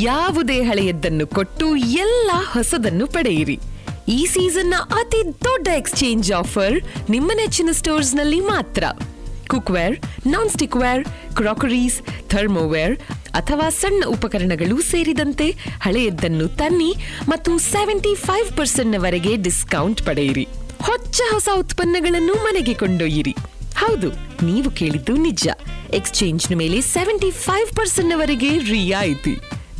ಯಾವುದೇ ಹಳೆಯದ್ದನ್ನು ಕೊಟ್ಟು ಎಲ್ಲ ಹೊಸದನ್ನು ಪಡೆಯಿರಿ. ಈ ಸೀಸನ್ನ ಅತಿ ದೊಡ್ಡ ಎಕ್ಸ್ಚೇಂಜ್ ಆಫರ್ ನಿಮ್ಮ ನೆಚ್ಚಿನ ಸ್ಟೋರ್ಸ್ನಲ್ಲಿ ಮಾತ್ರ. ಕುಕ್ವೇರ್, ನಾನ್ ಸ್ಟಿಕ್ ವೇರ್, ಕ್ರಾಕರೀಸ್, ಥರ್ಮೋವೇರ್ ಅಥವಾ ಸಣ್ಣ ಉಪಕರಣಗಳು ಸೇರಿದಂತೆ ಹಳೆಯದ್ದನ್ನು ತನ್ನಿ ಮತ್ತು 75% ಡಿಸ್ಕೌಂಟ್ ಪಡೆಯಿರಿ. ಹೊಸ ಉತ್ಪನ್ನಗಳನ್ನು ಮನೆಗೆ ಕೊಂಡೊಯ್ಯಿರಿ. ಹೌದು, ನೀವು ಕೇಳಿದ್ದು ನಿಜ. ಎಕ್ಸ್ಚೇಂಜ್ನ ಮೇಲೆ 75% ರಿಯಾಯಿತಿ.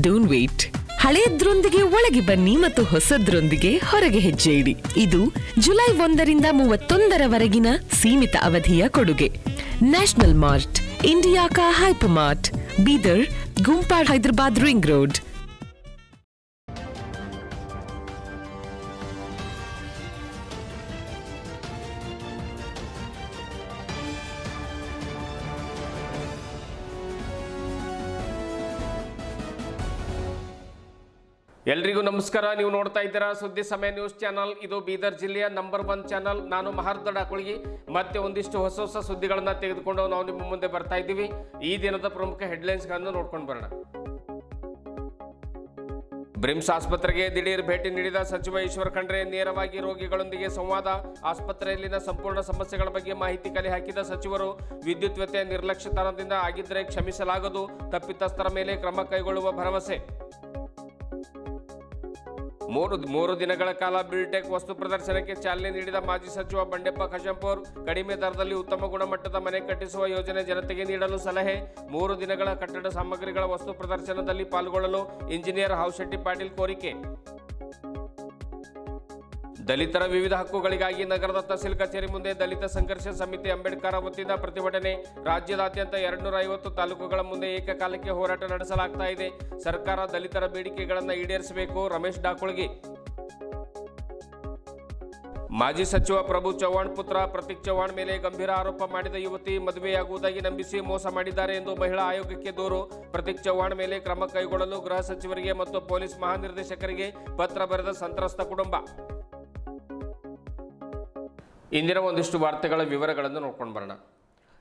Don't wait. ಹಳೆಯದ್ರೊಂದಿಗೆ ಒಳಗೆ ಬನ್ನಿ ಮತ್ತು ಹೊಸದ್ರೊಂದಿಗೆ ಹೊರಗೆ ಹೆಜ್ಜೆ ಇಡಿ. ಇದು ಜುಲೈ 1ರಿಂದ 31ರವರೆಗಿನ ಸೀಮಿತ ಅವಧಿಯ ಕೊಡುಗೆ. ನ್ಯಾಷನಲ್ ಮಾರ್ಟ್, ಇಂಡಿಯಾ ಕಾ Hyper Mart, Bidar, Gumpad, Hyderabad ring road. ಎಲ್ರಿಗೂ ನಮಸ್ಕಾರ. ನೀವು ನೋಡ್ತಾ ಇದ್ದೀರಾ ಸುದ್ದಿ ಸಮಯ ನ್ಯೂಸ್ ಚಾನಲ್. ಇದು ಬೀದರ್ ಜಿಲ್ಲೆಯ ನಂಬರ್ 1 ಚಾನಲ್. ನಾನು ಮಹಾರ್ದ ಡಾಕುಳ್ಗಿ. ಮತ್ತೆ ಒಂದಿಷ್ಟು ಹೊಸ ಸುದ್ದಿಗಳನ್ನ ತೆಗೆದುಕೊಂಡು ನಾವು ನಿಮ್ಮ ಮುಂದೆ ಬರ್ತಾ ಇದ್ದೀವಿ. ಈ ದಿನದ ಪ್ರಮುಖ ಹೆಡ್ಲೈನ್ಸ್ಗಳನ್ನು ನೋಡ್ಕೊಂಡು ಬರೋಣ. ಬ್ರಿಮ್ಸ್ ಆಸ್ಪತ್ರೆಗೆ ದಿಢೀರ್ ಭೇಟಿ ನೀಡಿದ ಸಚಿವ ಈಶ್ವರ್ ಖಂಡ್ರೆ. ನೇರವಾಗಿ ರೋಗಿಗಳೊಂದಿಗೆ ಸಂವಾದ. ಆಸ್ಪತ್ರೆಯಲ್ಲಿನ ಸಂಪೂರ್ಣ ಸಮಸ್ಯೆಗಳ ಬಗ್ಗೆ ಮಾಹಿತಿ ಕಲೆ ಹಾಕಿದ ಸಚಿವರು. ವಿದ್ಯುತ್ ವ್ಯತ್ಯಯ ನಿರ್ಲಕ್ಷ್ಯತನದಿಂದ ಆಗಿದ್ದರೆ ಕ್ಷಮಿಸಲಾಗದು. ತಪ್ಪಿತಸ್ಥರ ಮೇಲೆ ಕ್ರಮ ಕೈಗೊಳ್ಳುವ ಭರವಸೆ. ಮೂರು ದಿನಗಳ ಕಾಲ ಬಿಲ್ಟೆಕ್ ವಸ್ತು ಪ್ರದರ್ಶನಕ್ಕೆ ಚಾಲನೆ ನೀಡಿದ ಮಾಜಿ ಸಚಿವ ಬಂಡೆಪ್ಪ ಖಾಶೆಂಪೂರ್. ಕಡಿಮೆ ದರದಲ್ಲಿ ಉತ್ತಮ ಗುಣಮಟ್ಟದ ಮನೆ ಕಟ್ಟಿಸುವ ಯೋಜನೆ ಜನತೆಗೆ ನೀಡಲು ಸಲಹೆ. 3 ದಿನಗಳ ಕಟ್ಟಡ ಸಾಮಗ್ರಿಗಳ ವಸ್ತು ಪ್ರದರ್ಶನದಲ್ಲಿ ಪಾಲ್ಗೊಳ್ಳಲು ಇಂಜಿನಿಯರ್ ಹಾವಶೆಟ್ಟಿ ಪಾಟೀಲ್ ಕೋರಿಕೆ. ದಲಿತರ ವಿವಿಧ ಹಕ್ಕುಗಳಿಗಾಗಿ ನಗರದ ತಹಸೀಲ್ ಕಚೇರಿ ಮುಂದೆ ದಲಿತ ಸಂಘರ್ಷ ಸಮಿತಿ ಅಂಬೇಡ್ಕರ್ ವತಿಯಿಂದ ಪ್ರತಿಭಟನೆ. ರಾಜ್ಯದಾದ್ಯಂತ 250 ತಾಲೂಕುಗಳ ಮುಂದೆ ಏಕಕಾಲಕ್ಕೆ ಹೋರಾಟ ನಡೆಸಲಾಗ್ತಾ ಇದೆ. ಸರ್ಕಾರ ದಲಿತರ ಬೇಡಿಕೆಗಳನ್ನು ಈಡೇರಿಸಬೇಕು. ರಮೇಶ್ ಡಾಕುಳ್ಗಿ. ಮಾಜಿ ಸಚಿವ ಪ್ರಭು ಚವ್ಹಾಣ್ ಪುತ್ರ ಪ್ರತೀಕ್ ಚವ್ಹಾಣ್ ಮೇಲೆ ಗಂಭೀರ ಆರೋಪ ಮಾಡಿದ ಯುವತಿ ಮದುವೆಯಾಗುವುದಾಗಿ ನಂಬಿಸಿ ಮೋಸ ಮಾಡಿದ್ದಾರೆ ಎಂದು ಮಹಿಳಾ ಆಯೋಗಕ್ಕೆ ದೂರು. ಪ್ರತೀಕ್ ಚವ್ಹಾಣ್ ಮೇಲೆ ಕ್ರಮ ಕೈಗೊಳ್ಳಲು ಗೃಹ ಸಚಿವರಿಗೆ ಮತ್ತು ಪೊಲೀಸ್ ಮಹಾನಿರ್ದೇಶಕರಿಗೆ ಪತ್ರ ಬರೆದ ಸಂತ್ರಸ್ತ ಕುಟುಂಬ. ಇಂದಿನ ಒಂದಿಷ್ಟು ವಾರ್ತೆಗಳ ವಿವರಗಳನ್ನು ನೋಡ್ಕೊಂಡು ಬರೋಣ.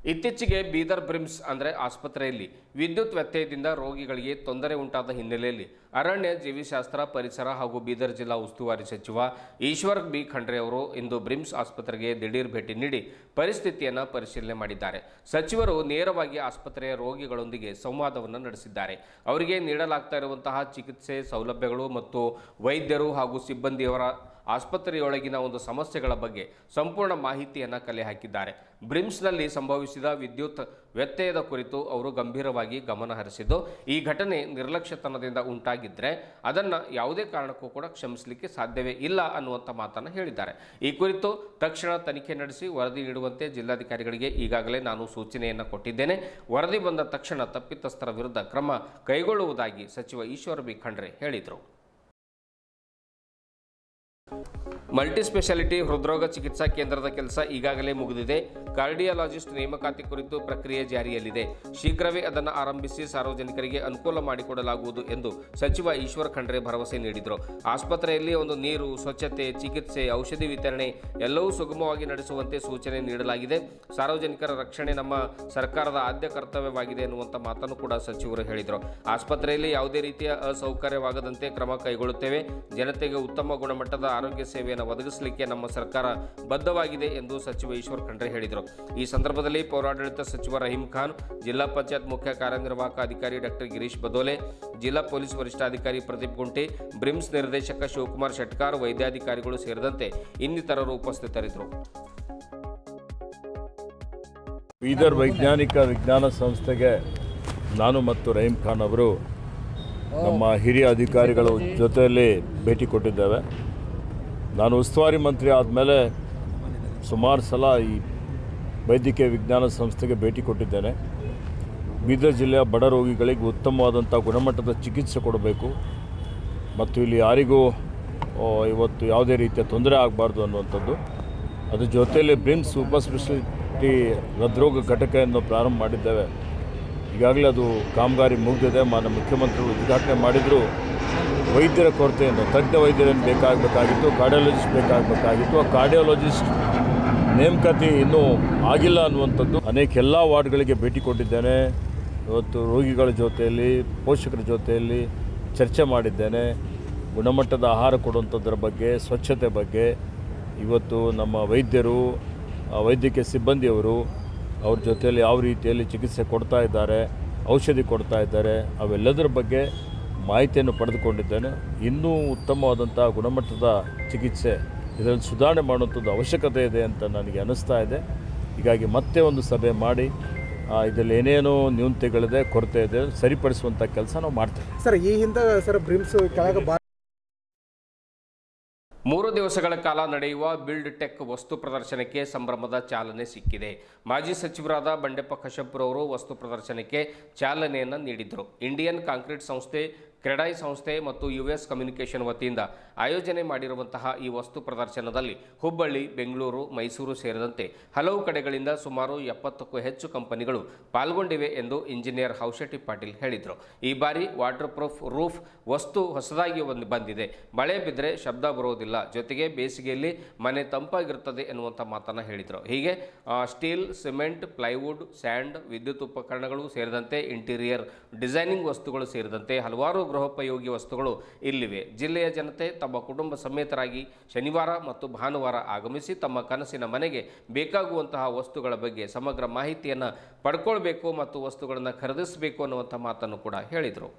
ಇತ್ತೀಚೆಗೆ ಬೀದರ್ ಬ್ರಿಮ್ಸ್ ಅಂದರೆ ಆಸ್ಪತ್ರೆಯಲ್ಲಿ ವಿದ್ಯುತ್ ವ್ಯತ್ಯಯದಿಂದ ರೋಗಿಗಳಿಗೆ ತೊಂದರೆ ಉಂಟಾದ ಹಿನ್ನೆಲೆಯಲ್ಲಿ ಅರಣ್ಯ, ಜೀವಿಶಾಸ್ತ್ರ, ಪರಿಸರ ಹಾಗೂ ಬೀದರ್ ಜಿಲ್ಲಾ ಉಸ್ತುವಾರಿ ಸಚಿವ ಈಶ್ವರ್ ಬಿ ಖಂಡ್ರೆ ಅವರು ಇಂದು ಬ್ರಿಮ್ಸ್ ಆಸ್ಪತ್ರೆಗೆ ದಿಢೀರ್ ಭೇಟಿ ನೀಡಿ ಪರಿಸ್ಥಿತಿಯನ್ನು ಪರಿಶೀಲನೆ ಮಾಡಿದ್ದಾರೆ. ಸಚಿವರು ನೇರವಾಗಿ ಆಸ್ಪತ್ರೆಯ ರೋಗಿಗಳೊಂದಿಗೆ ಸಂವಾದವನ್ನು ನಡೆಸಿದ್ದಾರೆ. ಅವರಿಗೆ ನೀಡಲಾಗ್ತಾ ಇರುವಂತಹ ಚಿಕಿತ್ಸೆ ಸೌಲಭ್ಯಗಳು ಮತ್ತು ವೈದ್ಯರು ಹಾಗೂ ಸಿಬ್ಬಂದಿಯವರ ಆಸ್ಪತ್ರೆಯೊಳಗಿನ ಒಂದು ಸಮಸ್ಯೆಗಳ ಬಗ್ಗೆ ಸಂಪೂರ್ಣ ಮಾಹಿತಿಯನ್ನು ಕಲೆ ಹಾಕಿದ್ದಾರೆ. ಬ್ರಿಮ್ಸ್ನಲ್ಲಿ ಸಂಭವಿಸಿದ ವಿದ್ಯುತ್ ವ್ಯತ್ಯಯದ ಕುರಿತು ಅವರು ಗಂಭೀರವಾಗಿ ಗಮನ ಹರಿಸಿದ್ದು, ಈ ಘಟನೆ ನಿರ್ಲಕ್ಷ್ಯತನದಿಂದ ಉಂಟಾಗಿದ್ದರೆ ಅದನ್ನು ಯಾವುದೇ ಕಾರಣಕ್ಕೂ ಕೂಡ ಕ್ಷಮಿಸಲಿಕ್ಕೆ ಸಾಧ್ಯವೇ ಇಲ್ಲ ಅನ್ನುವಂಥ ಮಾತನ್ನು ಹೇಳಿದ್ದಾರೆ. ಈ ಕುರಿತು ತಕ್ಷಣ ತನಿಖೆ ನಡೆಸಿ ವರದಿ ನೀಡುವಂತೆ ಜಿಲ್ಲಾಧಿಕಾರಿಗಳಿಗೆ ಈಗಾಗಲೇ ನಾನು ಸೂಚನೆಯನ್ನು ಕೊಟ್ಟಿದ್ದೇನೆ. ವರದಿ ಬಂದ ತಕ್ಷಣ ತಪ್ಪಿತಸ್ಥರ ವಿರುದ್ಧ ಕ್ರಮ ಕೈಗೊಳ್ಳುವುದಾಗಿ ಸಚಿವ ಈಶ್ವರ್ ಬಿ ಖಂಡ್ರೆ ಹೇಳಿದರು. ಮಲ್ಟಿ ಸ್ಪೆಷಾಲಿಟಿ ಹೃದ್ರೋಗ ಚಿಕಿತ್ಸಾ ಕೇಂದ್ರದ ಕೆಲಸ ಈಗಾಗಲೇ ಮುಗಿದಿದೆ. ಕಾರ್ಡಿಯಾಲಜಿಸ್ಟ್ ನೇಮಕಾತಿ ಕುರಿತು ಪ್ರಕ್ರಿಯೆ ಜಾರಿಯಲ್ಲಿದೆ. ಶೀಘ್ರವೇ ಅದನ್ನು ಆರಂಭಿಸಿ ಸಾರ್ವಜನಿಕರಿಗೆ ಅನುಕೂಲ ಮಾಡಿಕೊಡಲಾಗುವುದು ಎಂದು ಸಚಿವ ಈಶ್ವರ್ ಖಂಡ್ರೆ ಭರವಸೆ ನೀಡಿದರು. ಆಸ್ಪತ್ರೆಯಲ್ಲಿ ಒಂದು ನೀರು, ಸ್ವಚ್ಛತೆ, ಚಿಕಿತ್ಸೆ, ಔಷಧಿ ವಿತರಣೆ ಎಲ್ಲವೂ ಸುಗಮವಾಗಿ ನಡೆಸುವಂತೆ ಸೂಚನೆ ನೀಡಲಾಗಿದೆ. ಸಾರ್ವಜನಿಕರ ರಕ್ಷಣೆ ನಮ್ಮ ಸರ್ಕಾರದ ಆದ್ಯ ಕರ್ತವ್ಯವಾಗಿದೆ ಎನ್ನುವಂಥ ಮಾತನ್ನು ಕೂಡ ಸಚಿವರು ಹೇಳಿದರು. ಆಸ್ಪತ್ರೆಯಲ್ಲಿ ಯಾವುದೇ ರೀತಿಯ ಅಸೌಕರ್ಯವಾಗದಂತೆ ಕ್ರಮ ಕೈಗೊಳ್ಳುತ್ತೇವೆ. ಜನತೆಗೆ ಉತ್ತಮ ಗುಣಮಟ್ಟದ ಆರೋಗ್ಯ ಸೇವೆಯನ್ನು ಒದಗಿಸಲಿಕ್ಕೆ ನಮ್ಮ ಸರ್ಕಾರ ಬದ್ಧವಾಗಿದೆ ಎಂದು ಸಚಿವ ಈಶ್ವರ್ ಖಂಡ್ರೆ ಹೇಳಿದರು. ಈ ಸಂದರ್ಭದಲ್ಲಿ ಪೌರಾಡಳಿತ ಸಚಿವ ರಹೀಂ ಖಾನ್, ಜಿಲ್ಲಾ ಪಂಚಾಯತ್ ಮುಖ್ಯ ಕಾರ್ಯನಿರ್ವಾಹಕ ಅಧಿಕಾರಿ ಡಾಕ್ಟರ್ ಗಿರೀಶ್ ಬದೋಲೆ, ಜಿಲ್ಲಾ ಪೊಲೀಸ್ ವರಿಷ್ಠಾಧಿಕಾರಿ ಪ್ರದೀಪ್ ಗುಂಟಿ, ಬ್ರಿಮ್ಸ್ ನಿರ್ದೇಶಕ ಶಿವಕುಮಾರ್ ಶೆಟ್ಕಾರ್, ವೈದ್ಯಾಧಿಕಾರಿಗಳು ಸೇರಿದಂತೆ ಇನ್ನಿತರರು ಉಪಸ್ಥಿತರಿದ್ದರು. ಬೀದರ್ ವೈಜ್ಞಾನಿಕ ವಿಜ್ಞಾನ ಸಂಸ್ಥೆಗೆ ನಾನು ಮತ್ತು ರಹೀಂ ಖಾನ್ ಅವರು ನಮ್ಮ ಹಿರಿಯ ಅಧಿಕಾರಿಗಳ ಜೊತೆಯಲ್ಲಿ ಭೇಟಿ ಕೊಟ್ಟಿದ್ದೇವೆ. ನಾನು ಉಸ್ತುವಾರಿ ಮಂತ್ರಿ ಆದಮೇಲೆ ಸುಮಾರು ಸಲ ಈ ವೈದ್ಯಕೀಯ ವಿಜ್ಞಾನ ಸಂಸ್ಥೆಗೆ ಭೇಟಿ ಕೊಟ್ಟಿದ್ದೇನೆ. ಬೀದರ್ ಜಿಲ್ಲೆಯ ಬಡ ರೋಗಿಗಳಿಗೆ ಉತ್ತಮವಾದಂಥ ಗುಣಮಟ್ಟದ ಚಿಕಿತ್ಸೆ ಕೊಡಬೇಕು ಮತ್ತು ಇಲ್ಲಿ ಯಾರಿಗೂ ಇವತ್ತು ಯಾವುದೇ ರೀತಿಯ ತೊಂದರೆ ಆಗಬಾರ್ದು ಅನ್ನುವಂಥದ್ದು. ಅದ್ರ ಜೊತೆಯಲ್ಲಿ ಬ್ರಿಮ್ಸ್ ಸೂಪರ್ ಸ್ಪೆಷಾಲಿಟಿ ಹೃದ್ರೋಗ ಘಟಕವನ್ನು ಪ್ರಾರಂಭ ಮಾಡಿದ್ದೇವೆ. ಈಗಾಗಲೇ ಅದು ಕಾಮಗಾರಿ ಮುಗಿದಿದೆ. ಮಾನ್ಯ ಮುಖ್ಯಮಂತ್ರಿಗಳು ಉದ್ಘಾಟನೆ ಮಾಡಿದರೂ ವೈದ್ಯರ ಕೊರತೆಯನ್ನು, ತಜ್ಞ ವೈದ್ಯರನ್ನು ಬೇಕಾಗಬೇಕಾಗಿತ್ತು, ಕಾರ್ಡಿಯಾಲಜಿಸ್ಟ್ ಬೇಕಾಗಬೇಕಾಗಿತ್ತು. ಆ ಕಾರ್ಡಿಯಾಲಜಿಸ್ಟ್ ನೇಮಕಾತಿ ಇನ್ನೂ ಆಗಿಲ್ಲ ಅನ್ನುವಂಥದ್ದು. ಎಲ್ಲ ವಾರ್ಡ್ಗಳಿಗೆ ಭೇಟಿ ಕೊಟ್ಟಿದ್ದೇನೆ. ಇವತ್ತು ರೋಗಿಗಳ ಜೊತೆಯಲ್ಲಿ, ಪೋಷಕರ ಜೊತೆಯಲ್ಲಿ, ಚರ್ಚೆ ಮಾಡಿದ್ದೇನೆ. ಗುಣಮಟ್ಟದ ಆಹಾರ ಕೊಡುವಂಥದ್ರ ಬಗ್ಗೆ, ಸ್ವಚ್ಛತೆ ಬಗ್ಗೆ ಇವತ್ತು ನಮ್ಮ ವೈದ್ಯರು, ವೈದ್ಯಕೀಯ ಸಿಬ್ಬಂದಿಯವರು ಅವ್ರ ಜೊತೆಯಲ್ಲಿ ಯಾವ ರೀತಿಯಲ್ಲಿ ಚಿಕಿತ್ಸೆ ಕೊಡ್ತಾ ಇದ್ದಾರೆ, ಔಷಧಿ ಕೊಡ್ತಾ ಇದ್ದಾರೆ, ಅವೆಲ್ಲದರ ಬಗ್ಗೆ ಮಾಹಿತಿಯನ್ನು ಪಡೆದುಕೊಂಡಿದ್ದೇನೆ. ಇನ್ನೂ ಉತ್ತಮವಾದಂಥ ಗುಣಮಟ್ಟದ ಚಿಕಿತ್ಸೆ ಇದರಲ್ಲಿ ಸುಧಾರಣೆ ಮಾಡುವಂಥದ್ದು ಅವಶ್ಯಕತೆ ಇದೆ ಅಂತ ನನಗೆ ಅನ್ನಿಸ್ತಾ ಇದೆ. ಹೀಗಾಗಿ ಮತ್ತೆ ಒಂದು ಸಭೆ ಮಾಡಿ ಇದರಲ್ಲಿ ಏನೇನೋ ನ್ಯೂನತೆಗಳಿದೆ, ಕೊರತೆ ಇದೆ, ಸರಿಪಡಿಸುವಂಥ ಕೆಲಸ ನಾವು ಮಾಡ್ತೇವೆ. ಸರ್, ಈ ಹಿಂದೆ ಸರ್ ಬ್ರಿಮ್ಸ್ ಕೆಳಗೆ 3 ದಿವಸಗಳ ಕಾಲ ನಡೆಯುವ ಬಿಲ್ಡ್ ಟೆಕ್ ವಸ್ತು ಪ್ರದರ್ಶನಕ್ಕೆ ಸಂಭ್ರಮದ ಚಾಲನೆ ಸಿಕ್ಕಿದೆ. ಮಾಜಿ ಸಚಿವರಾದ ಬಂಡೆಪ್ಪ ಖಾಶೆಂಪೂರ್ ಅವರು ವಸ್ತು ಪ್ರದರ್ಶನಕ್ಕೆ ಚಾಲನೆಯನ್ನು ನೀಡಿದರು. ಇಂಡಿಯನ್ ಕಾಂಕ್ರೀಟ್ ಸಂಸ್ಥೆ, ಕ್ರೆಡಾಯ್ ಸಂಸ್ಥೆ ಮತ್ತು US ಕಮ್ಯುನಿಕೇಷನ್ ವತಿಯಿಂದ ಆಯೋಜನೆ ಮಾಡಿರುವಂತಹ ಈ ವಸ್ತು ಪ್ರದರ್ಶನದಲ್ಲಿ ಹುಬ್ಬಳ್ಳಿ, ಬೆಂಗಳೂರು, ಮೈಸೂರು ಸೇರಿದಂತೆ ಹಲವು ಕಡೆಗಳಿಂದ ಸುಮಾರು 70ಕ್ಕೂ ಹೆಚ್ಚು ಕಂಪನಿಗಳು ಪಾಲ್ಗೊಂಡಿವೆ ಎಂದು ಇಂಜಿನಿಯರ್ ಹೌಶೆಟ್ಟಿ ಪಾಟೀಲ್ ಹೇಳಿದರು. ಈ ಬಾರಿ ವಾಟರ್ ಪ್ರೂಫ್ ರೂಫ್ ವಸ್ತು ಹೊಸದಾಗಿ ಬಂದಿದೆ. ಮಳೆ ಬಿದ್ದರೆ ಶಬ್ದ ಬರುವುದಿಲ್ಲ, ಜೊತೆಗೆ ಬೇಸಿಗೆಯಲ್ಲಿ ಮನೆ ತಂಪಾಗಿರುತ್ತದೆ ಎನ್ನುವಂಥ ಮಾತನ್ನು ಹೇಳಿದರು. ಹೀಗೆ ಸ್ಟೀಲ್, ಸಿಮೆಂಟ್, ಪ್ಲೈವುಡ್, ಸ್ಯಾಂಡ್, ವಿದ್ಯುತ್ ಉಪಕರಣಗಳು ಸೇರಿದಂತೆ ಇಂಟೀರಿಯರ್ ಡಿಸೈನಿಂಗ್ ವಸ್ತುಗಳು ಸೇರಿದಂತೆ ಹಲವಾರು ಗೃಹೋಪಯೋಗಿ ವಸ್ತುಗಳು ಇಲ್ಲಿವೆ. ಜಿಲ್ಲೆಯ ಜನತೆ ತಮ್ಮ ಕುಟುಂಬ ಸಮೇತರಾಗಿ ಶನಿವಾರ ಮತ್ತು ಭಾನುವಾರ ಆಗಮಿಸಿ ತಮ್ಮ ಕನಸಿನ ಮನೆಗೆ ಬೇಕಾಗುವಂತಹ ವಸ್ತುಗಳ ಬಗ್ಗೆ ಸಮಗ್ರ ಮಾಹಿತಿಯನ್ನು ಪಡ್ಕೊಳ್ಬೇಕು ಮತ್ತು ವಸ್ತುಗಳನ್ನು ಖರೀದಿಸಬೇಕು ಅನ್ನುವಂಥ ಮಾತನ್ನು ಕೂಡ ಹೇಳಿದರು.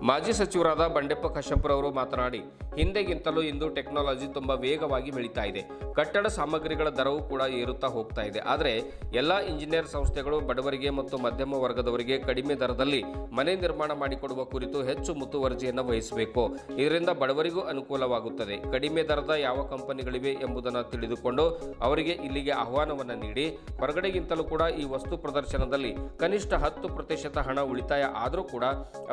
ಮಾಜಿ ಸಚಿವರಾದ ಬಂಡೆಪ್ಪ ಖಾಶೆಂಪೂರ್ ಅವರು ಮಾತನಾಡಿ, ಹಿಂದೆಗಿಂತಲೂ ಇಂದು ಟೆಕ್ನಾಲಜಿ ತುಂಬ ವೇಗವಾಗಿ ಬೆಳೀತಾ ಇದೆ. ಕಟ್ಟಡ ಸಾಮಗ್ರಿಗಳ ದರವೂ ಕೂಡ ಏರುತ್ತಾ ಹೋಗ್ತಾ ಇದೆ. ಆದರೆ ಎಲ್ಲ ಇಂಜಿನಿಯರ್ ಸಂಸ್ಥೆಗಳು ಬಡವರಿಗೆ ಮತ್ತು ಮಧ್ಯಮ ವರ್ಗದವರಿಗೆ ಕಡಿಮೆ ದರದಲ್ಲಿ ಮನೆ ನಿರ್ಮಾಣ ಮಾಡಿಕೊಡುವ ಕುರಿತು ಹೆಚ್ಚು ಮುತುವರ್ಜಿಯನ್ನು ವಹಿಸಬೇಕು. ಇದರಿಂದ ಬಡವರಿಗೂ ಅನುಕೂಲವಾಗುತ್ತದೆ. ಕಡಿಮೆ ದರದ ಯಾವ ಕಂಪನಿಗಳಿವೆ ಎಂಬುದನ್ನು ತಿಳಿದುಕೊಂಡು ಅವರಿಗೆ ಇಲ್ಲಿಗೆ ಆಹ್ವಾನವನ್ನು ನೀಡಿ, ಹೊರಗಡೆಗಿಂತಲೂ ಕೂಡ ಈ ವಸ್ತು ಪ್ರದರ್ಶನದಲ್ಲಿ ಕನಿಷ್ಠ 10% ಹಣ ಉಳಿತಾಯ ಆದರೂ ಕೂಡ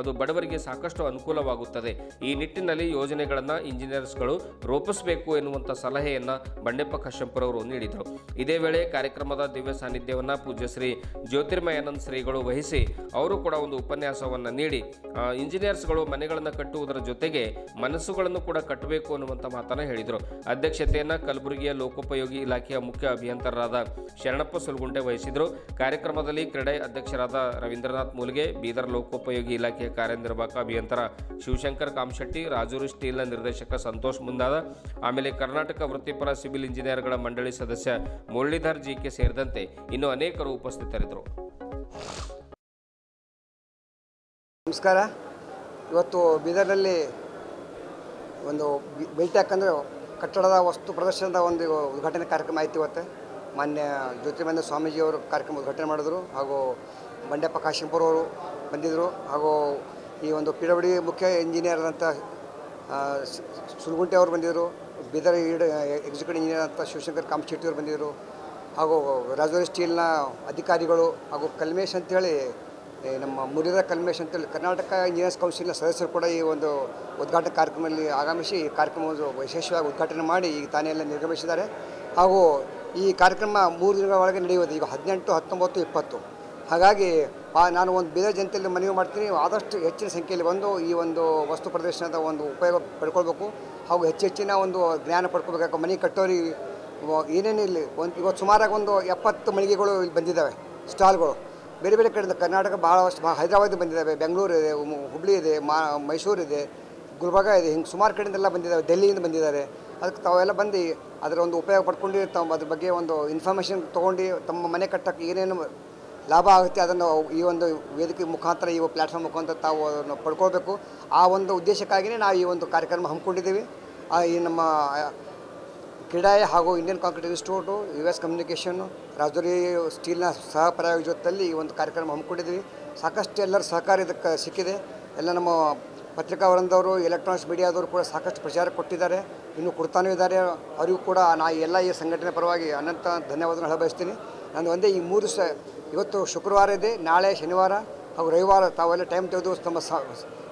ಅದು ಬಡವರಿಗೆ ಸಾಕಷ್ಟು ಅನುಕೂಲವಾಗುತ್ತದೆ. ಈ ನಿಟ್ಟಿನಲ್ಲಿ ಯೋಜನೆಗಳನ್ನು ಇಂಜಿನಿಯರ್ಸ್ಗಳು ರೂಪಿಸಬೇಕು ಎನ್ನುವಂಥ ಸಲಹೆಯನ್ನು ಬಂಡೆಪ್ಪ ಖಾಶೆಂಪೂರ್ ಅವರು ನೀಡಿದರು. ಇದೇ ವೇಳೆ ಕಾರ್ಯಕ್ರಮದ ದಿವ್ಯ ಸಾನ್ನಿಧ್ಯವನ್ನು ಪೂಜ್ಯ ಶ್ರೀ ಜ್ಯೋತಿರ್ಮಯಾನಂದ ಶ್ರೀಗಳು ವಹಿಸಿ ಅವರು ಕೂಡ ಒಂದು ಉಪನ್ಯಾಸವನ್ನು ನೀಡಿ ಇಂಜಿನಿಯರ್ಸ್ಗಳು ಮನೆಗಳನ್ನು ಕಟ್ಟುವುದರ ಜೊತೆಗೆ ಮನಸ್ಸುಗಳನ್ನು ಕೂಡ ಕಟ್ಟಬೇಕು ಅನ್ನುವಂಥ ಮಾತನ್ನು ಹೇಳಿದರು. ಅಧ್ಯಕ್ಷತೆಯನ್ನು ಕಲಬುರಗಿಯ ಲೋಕೋಪಯೋಗಿ ಇಲಾಖೆಯ ಮುಖ್ಯ ಅಭಿಯಂತರರಾದ ಶರಣಪ್ಪ ಸುಲ್ಗುಂಟೆ ವಹಿಸಿದರು. ಕಾರ್ಯಕ್ರಮದಲ್ಲಿ ಕ್ರೆಡೈ ಅಧ್ಯಕ್ಷರಾದ ರವೀಂದ್ರನಾಥ್ ಮೂಲ್ಗೆ, ಬೀದರ್ ಲೋಕೋಪಯೋಗಿ ಇಲಾಖೆಯ ಕಾರ್ಯನಿರ್ವಾಹಕ ಅಭಿಯಂತರ ಶಿವಶಂಕರ್ ಕಾಮಶೆಟ್ಟಿ, ರಾಜೂರು ಸ್ಟೀಲ್ನ ನಿರ್ದೇಶಕ ಸಂತೋಷ್ ಮುಂದಾದ, ಆಮೇಲೆ ಕರ್ನಾಟಕ ವೃತ್ತಿಪರ ಸಿವಿಲ್ ಇಂಜಿನಿಯರ್ಗಳ ಮಂಡಳಿ ಸದಸ್ಯ ಮುರಳೀಧರ್ ಜಿಕೆ ಸೇರಿದಂತೆ ಇನ್ನು ಅನೇಕರು ಉಪಸ್ಥಿತರಿದ್ದರು. ನಮಸ್ಕಾರ. ಇವತ್ತು ಬೀದರ್ನಲ್ಲಿ ಒಂದು ಬಿಲ್ಟೆಕ್ ಅಂದರೆ ಕಟ್ಟಡದ ವಸ್ತು ಪ್ರದರ್ಶನದ ಒಂದು ಉದ್ಘಾಟನೆ ಕಾರ್ಯಕ್ರಮ ಆಯಿತು. ಇವತ್ತು ಮಾನ್ಯ ಜ್ಯೋತಿರ್ಮಯಾನಂದ ಸ್ವಾಮೀಜಿಯವರು ಕಾರ್ಯಕ್ರಮ ಉದ್ಘಾಟನೆ ಮಾಡಿದ್ರು, ಹಾಗೂ ಬಂಡೆಪ್ಪ ಖಾಶೆಂಪೂರ್ ಅವರು ಬಂದಿದ್ದರು, ಹಾಗೂ ಈ ಒಂದು PWD ಮುಖ್ಯ ಇಂಜಿನಿಯರ್ ಅಂತ ಸುಲ್ಗುಂಟೆ ಅವರು ಬಂದಿದ್ದರು, ಬೀದರ್ ಎಕ್ಸಿಕ್ಯೂಟಿವ್ ಇಂಜಿನಿಯರ್ ಅಂತ ಶಿವಶಂಕರ್ ಕಾಮಶೆಟ್ಟಿ ಅವರು ಬಂದಿದ್ದರು, ಹಾಗೂ ರಾಜೂರಿ ಸ್ಟೀಲ್ನ ಅಧಿಕಾರಿಗಳು, ಹಾಗೂ ಕಲ್ಮೇಶ್ ಅಂತೇಳಿ ನಮ್ಮ ಮುರಳೀಧರ್ ಕಲ್ಮೇಶ್ ಅಂತೇಳಿ ಕರ್ನಾಟಕ ಇಂಜಿನಿಯರ್ಸ್ ಕೌನ್ಸಿಲ್ನ ಸದಸ್ಯರು ಕೂಡ ಈ ಒಂದು ಉದ್ಘಾಟನಾ ಕಾರ್ಯಕ್ರಮದಲ್ಲಿ ಆಗಮಿಸಿ ಈ ಕಾರ್ಯಕ್ರಮವನ್ನು ವಿಶೇಷವಾಗಿ ಉದ್ಘಾಟನೆ ಮಾಡಿ ಈಗ ತಾನೇ ಎಲ್ಲ ನಿರ್ಗಮಿಸಿದ್ದಾರೆ. ಹಾಗೂ ಈ ಕಾರ್ಯಕ್ರಮ 3 ದಿನಗಳ ಒಳಗೆ ನಡೆಯುವುದು. ಈಗ 18, 19, 20. ಹಾಗಾಗಿ ನಾನು ಒಂದು ಬೀದರ್ ಜನತೆಯಲ್ಲಿ ಮನವಿ ಮಾಡ್ತೀನಿ, ಆದಷ್ಟು ಹೆಚ್ಚಿನ ಸಂಖ್ಯೆಯಲ್ಲಿ ಬಂದು ಈ ಒಂದು ವಸ್ತು ಪ್ರದರ್ಶನದ ಒಂದು ಉಪಯೋಗ ಪಡ್ಕೊಳ್ಬೇಕು, ಹಾಗೂ ಹೆಚ್ಚಿನ ಒಂದು ಜ್ಞಾನ ಪಡ್ಕೊಳ್ಬೇಕು. ಮನೆ ಕಟ್ಟೋರಿಗೆ ಏನೇನಿಲ್ಲ, ಇವತ್ತು ಸುಮಾರಾಗಿ ಒಂದು 70 ಮಳಿಗೆಗಳು ಇಲ್ಲಿ ಬಂದಿದ್ದಾವೆ, ಸ್ಟಾಲ್ಗಳು ಬೇರೆ ಬೇರೆ ಕಡೆಯಿಂದ. ಕರ್ನಾಟಕ ಭಾಳಷ್ಟು, ಹೈದರಾಬಾದ್ ಬಂದಿದ್ದಾವೆ, ಬೆಂಗಳೂರು ಇದೆ, ಹುಬ್ಬಳ್ಳಿ ಇದೆ, ಮೈಸೂರು ಇದೆ, ಗುಲ್ಬರ್ಗ ಇದೆ, ಹಿಂಗೆ ಸುಮಾರು ಕಡೆಯಿಂದೆಲ್ಲ ಬಂದಿದ್ದಾವೆ, ಡೆಲ್ಲಿಯಿಂದ ಬಂದಿದ್ದಾರೆ. ಅದಕ್ಕೆ ತಾವೆಲ್ಲ ಬಂದು ಅದರ ಒಂದು ಉಪಯೋಗ ಪಡ್ಕೊಂಡು ಅದ್ರ ಬಗ್ಗೆ ಒಂದು ಇನ್ಫಾರ್ಮೇಷನ್ ತೊಗೊಂಡು ತಮ್ಮ ಮನೆ ಕಟ್ಟೋಕ್ಕೆ ಏನೇನು ಲಾಭ ಆಗುತ್ತೆ ಅದನ್ನು ಈ ಒಂದು ವೇದಿಕೆ ಮುಖಾಂತರ, ಈ ಪ್ಲ್ಯಾಟ್ಫಾರ್ಮ್ ಮುಖಾಂತರ ತಾವು ಅದನ್ನು ಪಡ್ಕೊಳ್ಬೇಕು. ಆ ಒಂದು ಉದ್ದೇಶಕ್ಕಾಗಿಯೇ ನಾವು ಈ ಒಂದು ಕಾರ್ಯಕ್ರಮ ಹಮ್ಮಿಕೊಂಡಿದ್ದೀವಿ. ಈ ನಮ್ಮ ಕ್ರೀಡಾಯ ಹಾಗೂ Indian Concrete Institute, US communication, Rajuri ಸ್ಟೀಲ್ನ ಸಹ ಪ್ರಾಯೋಜಕತ್ವದಲ್ಲಿ ಈ ಒಂದು ಕಾರ್ಯಕ್ರಮ ಹಮ್ಮಿಕೊಂಡಿದ್ದೀವಿ. ಸಾಕಷ್ಟು ಎಲ್ಲರ ಸಹಕಾರ ಇದಕ್ಕೆ ಸಿಕ್ಕಿದೆ. ಎಲ್ಲ ನಮ್ಮ ಪತ್ರಿಕಾ ವೃಂದವರು, ಎಲೆಕ್ಟ್ರಾನಿಕ್ಸ್ ಮೀಡಿಯಾದವರು ಕೂಡ ಸಾಕಷ್ಟು ಪ್ರಚಾರ ಕೊಟ್ಟಿದ್ದಾರೆ, ಇನ್ನೂ ಕೊಡ್ತಾನೂ ಇದ್ದಾರೆ. ಅವರಿಗೂ ಕೂಡ ಎಲ್ಲ ಈ ಸಂಘಟನೆ ಪರವಾಗಿ ಅನಂತ ಧನ್ಯವಾದಗಳನ್ನು ಹೇಳಬಯಸ್ತೀನಿ. ನಾನು ಒಂದೇ ಈ 3 ಇವತ್ತು ಶುಕ್ರವಾರ ಇದೆ, ನಾಳೆ ಶನಿವಾರ ಹಾಗೂ ರವಿವಾರ ತಾವೆಲ್ಲ ಟೈಮ್ ತೆಗೆದು ತಮ್ಮ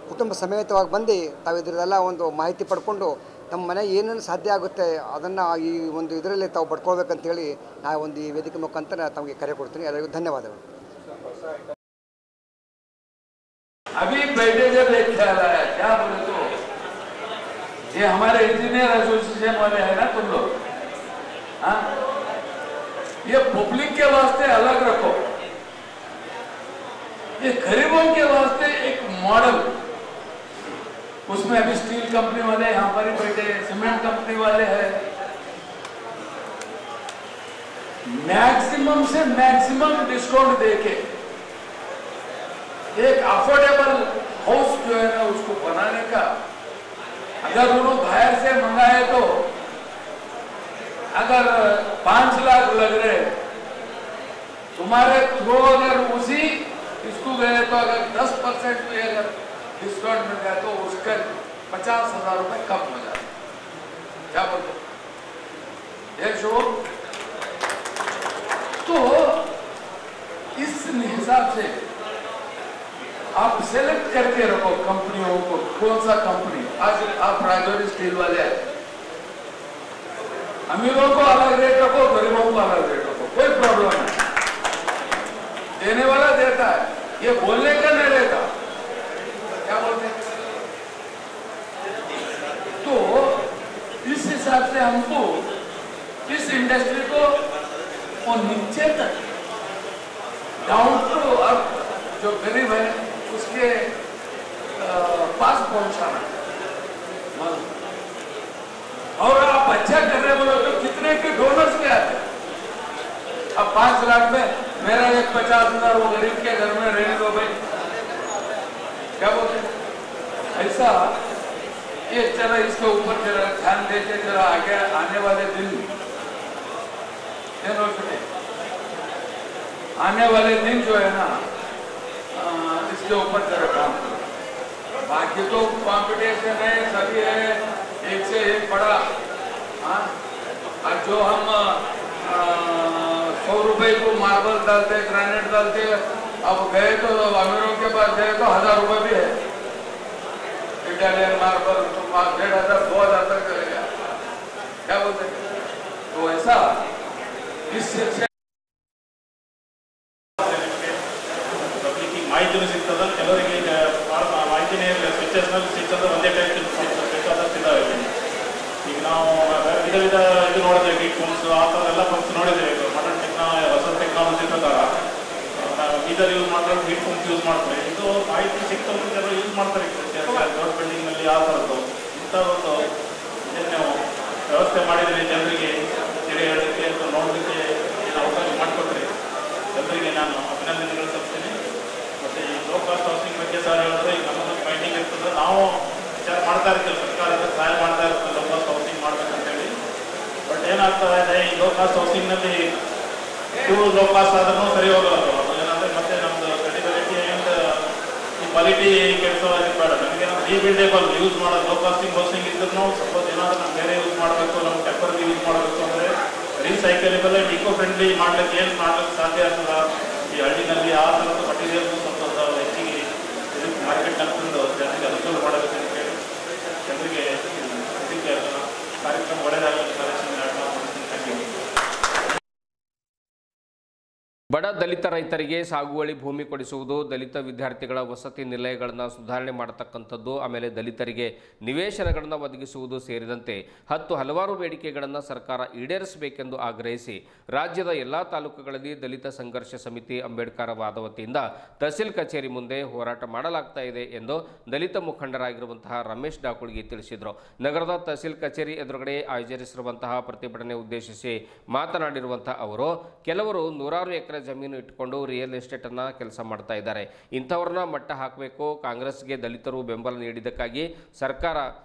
ಕುಟುಂಬ ಸಮೇತವಾಗಿ ಬಂದು ತಾವು ಇದರದೆಲ್ಲ ಒಂದು ಮಾಹಿತಿ ಪಡ್ಕೊಂಡು ನಮ್ಮ ಮನೆ ಏನೇನು ಸಾಧ್ಯ ಆಗುತ್ತೆ ಅದನ್ನು ಈ ಒಂದು ಇದರಲ್ಲಿ ತಾವು ಪಡ್ಕೊಳ್ಬೇಕಂತೇಳಿ ನಾನು ಒಂದು ಈ ವೇದಿಕೆ ಮುಖಾಂತರ ತಮಗೆ ಕರೆ ಕೊಡ್ತೀನಿ. ಎಲ್ಲರಿಗೂ ಧನ್ಯವಾದಗಳು. अभी बैठे जब एक ख्याल आया, क्या बोले तो ये हमारे इंजीनियर एसोसिएशन वाले हैं ना तुम लोग, हाँ, ये पब्लिक के वास्ते अलग रखो, ये गरीबों के वास्ते एक मॉडल, उसमें अभी स्टील कंपनी वाले यहाँ पर ही बैठे, सीमेंट कंपनी वाले हैं, मैक्सिमम से मैक्सिमम डिस्काउंट देके एक अफोर्डेबल हाउस जो है ना उसको बनाने का, अगर उन्होंने बाहर से मंगाए तो अगर 5 लाख लग रहे, तुम्हारे थ्रू अगर उसी इसको गए तो अगर 10% भी अगर डिस्काउंट मिल गया तो उसका 50,000 रुपए कम हो जाए। क्या बोलते एक शो? तो इस हिसाब से आप सेलेक्ट करके रखो कंपनियों को, कौन सा कंपनी। आज आप राजौरी स्टील वाले हैं, अमीरों को अलग रेट रखो, गरीबों को अलग रेट रखो, कोई प्रॉब्लम नहीं। देने वाला देता है, ये बोलने का नहीं रहता। क्या बोलते हैं? तो इस हिसाब से हमको इस इंडस्ट्री को और नीचे तक डाउन टू अर्थ जो गरीब है उसके पास पहुंचाना। और आप अच्छा कर रहे बोलो तो कितने के डोनर्स के आते हैं? अब 5 लाख में मेरा एक 50,000 वो गरीब के घर में रहने दो भाई। क्या बोलते हैं? ऐसा ये जरा इसके ऊपर जरा ध्यान देके जरा आगे आने वाले दिन जो है ना इसके ऊपर जरा काम करो। बाकी तो कंपटीशन है, सभी है, एक से एक बड़ा। हाँ, और जो हम 100 रुपए को मार्बल डालते, ग्रेनाइट डालते, अब गए तो अमीरों के पास गए तो 1000 रुपए भी है। इटालियन मार्बल तो 1,500 2,000 तक चलेगा। क्या बोलते? तो ऐसा इससे ಮಾಹಿತಿನೂ ಸಿಗ್ತದೆ, ಕೆಲವರಿಗೆ ಮಾಹಿತಿನೇ ಇರಲಿಲ್ಲ, ಸ್ವಿಚಸ್ನಲ್ಲಿ ಸ್ವಿಚ್ ಅಂದ್ರೆ ಒಂದೇ ಟೈಪ್ ಬೇಕಾದಷ್ಟು ಇದ್ದಾವೆ. ಈಗ ನಾವು ವಿಧ ವಿಧ ಇದು ನೋಡಿದ್ದೇವೆ, ಗೀಟ್ ಫೋನ್ಸ್ ಆ ಥರ ಎಲ್ಲ ಫೋನ್ಸ್ ನೋಡಿದ್ದೇವೆ. ಮಾಡರ್ನ್ ಹೊಸ ಟೆಕ್ನಾಲಜಿ ಪ್ರಕಾರ ಗೀದರ್ ಯೂಸ್ ಮಾಡ್ತಾರೆ, ಗೀಟ್ ಫೋನ್ಸ್ ಯೂಸ್ ಮಾಡ್ತಾರೆ. ಇದು ಮಾಹಿತಿ ಸಿಗ್ತದೆ, ಕೆಲವರು ಯೂಸ್ ಮಾಡ್ತಾರೆ ದೊಡ್ಡ ಬಿಲ್ಡಿಂಗ್ನಲ್ಲಿ ಆ ಥರದ್ದು. ಇಂಥ ಒಂದು ಏನು ವ್ಯವಸ್ಥೆ ಮಾಡಿದರೆ ಜನರಿಗೆ ತಿಳಿ ಹೇಳಲಿಕ್ಕೆ ಅಥವಾ ನೋಡಲಿಕ್ಕೆ ಏನು ಅವಕಾಶ ಮಾಡಿಕೊಟ್ರೆ ಜನರಿಗೆ ನಾನು ಅಭಿನಂದನೆಗಳು ಸಲ್ಲಿಸ್ತೀನಿ. ಮತ್ತು ಈ ಲೋ ಕಾಸ್ಟ್ ಹೌಸಿಂಗ್ ಬಗ್ಗೆ ಸರ್ ಹೇಳಿದ್ರೆ ಈಗ ನಮ್ಮದು ಫೈಂಡಿಂಗ್ ಇರ್ತದೆ, ನಾವು ವಿಚಾರ ಮಾಡ್ತಾ ಇರ್ತೀವಿ, ಸರ್ಕಾರದ ಸಹಾಯ ಮಾಡ್ತಾ ಇರ್ತದೆ ಲೋ ಕಾಸ್ಟ್ ಹೌಸಿಂಗ್ ಮಾಡ್ಬೇಕಂತೇಳಿ. ಬಟ್ ಏನಾಗ್ತದೆ ಇದೆ, ಈ ಲೋ ಕಾಸ್ಟ್ ಹೌಸಿಂಗ್ನಲ್ಲಿ ಇವು ಲೋ ಕಾಸ್ಟ್ ಆದ್ರೂ ಸರಿ ಹೋಗೋದು. ಅದು ಏನಂದರೆ ಮತ್ತೆ ನಮ್ಮದು ಕ್ರೆಡಿಬಿಲಿಟಿ ಆ್ಯಂಡ್ ಈ ಕ್ವಾಲಿಟಿ ಕೆಡಿಸೋದು ಬೇಡ. ನಮಗೆ ನಾವು ರೀಬಿಲ್ಡೇಬಲ್ ಯೂಸ್ ಮಾಡೋದು ಲೋ ಕಾಸ್ಟಿಂಗ್ ಹೌಸಿಂಗ್ ಇದ್ರೂ ಸಪೋಸ್ ಏನಾದರೂ ನಾವು ಬೇರೆ ಯೂಸ್ ಮಾಡಬೇಕು, ನಾವು ಟೆಂಪರರಿ ಯೂಸ್ ಮಾಡಬೇಕು ಅಂದರೆ ರೀಸೈಕಲೇಬಲ್ ಆ್ಯಂಡ್ ಈಕೋ ಫ್ರೆಂಡ್ಲಿ ಮಾಡ್ಲಿಕ್ಕೆ ಏನು ಮಾಡ್ಲಿಕ್ಕೆ ಸಾಧ್ಯ ಆಗ್ತದೆ ಈ ಹಳ್ಳಿನಲ್ಲಿ ಆ ಥರದ ಮಟೀರಿಯಲ್ಸ್ ಸ್ವಲ್ಪ ಹೆಚ್ಚಿಗೆ ಮಾರ್ಕೆಟ್ನಲ್ಲಿ ತಂದು ಜನರಿಗೆ ಅನುಕೂಲ ಮಾಡಬೇಕಂತ ಹೇಳಿ ಜನರಿಗೆ ಇದಕ್ಕೆ ಕಾರ್ಯಕ್ರಮ ಒಳ್ಳೆಯದಾಗಲಿ ಸಜೆಷನ್ ಥ್ಯಾಂಕ್ ಯು. ಬಡ ದಲಿತ ರೈತರಿಗೆ ಸಾಗುವಳಿ ಭೂಮಿ ಕೊಡಿಸುವುದು, ದಲಿತ ವಿದ್ಯಾರ್ಥಿಗಳ ವಸತಿ ನಿಲಯಗಳನ್ನು ಸುಧಾರಣೆ ಮಾಡತಕ್ಕಂಥದ್ದು, ಆಮೇಲೆ ದಲಿತರಿಗೆ ನಿವೇಶನಗಳನ್ನು ಒದಗಿಸುವುದು ಸೇರಿದಂತೆ ಹಲವಾರು ಬೇಡಿಕೆಗಳನ್ನು ಸರ್ಕಾರ ಈಡೇರಿಸಬೇಕೆಂದು ಆಗ್ರಹಿಸಿ ರಾಜ್ಯದ ಎಲ್ಲ ತಾಲೂಕುಗಳಲ್ಲಿ ದಲಿತ ಸಂಘರ್ಷ ಸಮಿತಿ ಅಂಬೇಡ್ಕರ್ ವಾದ ವತಿಯಿಂದ ತಹಸೀಲ್ ಕಚೇರಿ ಮುಂದೆ ಹೋರಾಟ ಮಾಡಲಾಗ್ತಾ ಇದೆ ಎಂದು ದಲಿತ ಮುಖಂಡರಾಗಿರುವಂತಹ ರಮೇಶ್ ಡಾಕುಳ್ಗಿ ತಿಳಿಸಿದರು. ನಗರದ ತಹಸೀಲ್ ಕಚೇರಿ ಎದುರುಗಡೆ ಆಯೋಜಿಸಿರುವಂತಹ ಪ್ರತಿಭಟನೆ ಉದ್ದೇಶಿಸಿ ಮಾತನಾಡಿರುವಂತಹ ಅವರು, ಕೆಲವರು ನೂರಾರು ಎಕರೆ ಜಮೀನು ಇಟ್ಟುಕೊಂಡು ರಿಯಲ್ ಎಸ್ಟೇಟ್ ಅನ್ನ ಕೆಲಸ ಮಾಡ್ತಾ ಇದ್ದಾರೆ. ಇಂಥವ್ರನ್ನ ಮಟ್ಟ ಹಾಕಬೇಕು. ಕಾಂಗ್ರೆಸ್ಗೆ ದಲಿತರು ಬೆಂಬಲ ನೀಡಿದ್ದಕ್ಕಾಗಿ ಸರ್ಕಾರ